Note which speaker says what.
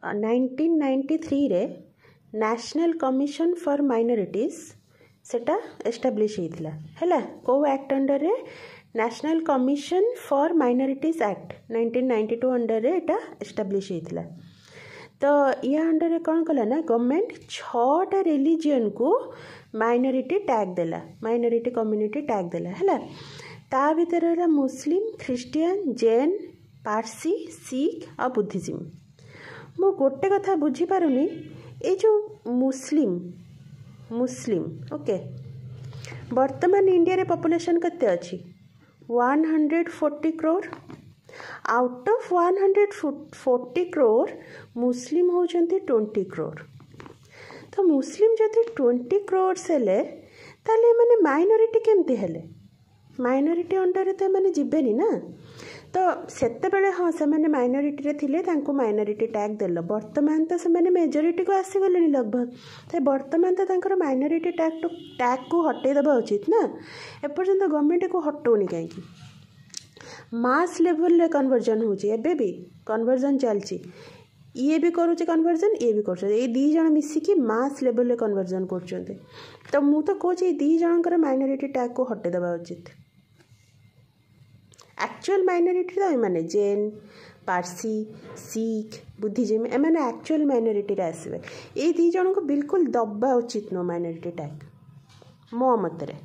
Speaker 1: 1993 रे national commission for minorities सेटा establish होता है को एक्ट अंडर रे national commission for minorities act 1992 under रे एटा एस्टाब्लिश होता तो या अंडर रे कौन कला ना गवर्नमेंट 6टा रिलीजन को माइनॉरिटी टैग देला माइनॉरिटी कम्युनिटी टैग देला है ता भीतर है मुस्लिम क्रिश्चियन जैन पारसी सिख और बुद्धिज्म मु गोटे कथा बुझी पारुनी ए जो मुस्लिम मुस्लिम ओके वर्तमान इंडिया रे पॉपुलेशन केते अछि 140 करोड़ आउट ऑफ 140 करोड़ मुस्लिम होचंती 20 करोड़ तो मुस्लिम जति 20 करोड़ सेले ताले माने माइनॉरिटी केमती हेले माइनॉरिटी अंडर तो माने जिबेनी ना तो सेते बेले हाँ से माने माइनॉरिटी रे थिले तांको माइनॉरिटी टैग देलो वर्तमान तो से माने मेजॉरिटी को आसी गलेनी लगभग तो वर्तमान तो तांकर माइनॉरिटी टैग को हटे देबा उचित ना एपर्यंत गवर्नमेंट को हटौनी काहेकि मास लेवल रे कन्वर्जन होची एबे भी कन्वर्जन चलची ये भी करूचे कन्वर्जन ये भी कर ये दी जन मिसिकी मास लेवल रे कन्वर्जन करछन्ते तो मु तो कहूँ ये दी जनकर माइनॉरिटी टैग को हटे देबा उचित एक्चुअल माइनॉरिटी तो माने जैन पारसी सिख बुद्धिज्म एमाने एक्चुअल माइनॉरिटी रे आसबे ए दी जन को बिल्कुल दबा उचित नो माइनॉरिटी टैग मो मतरे।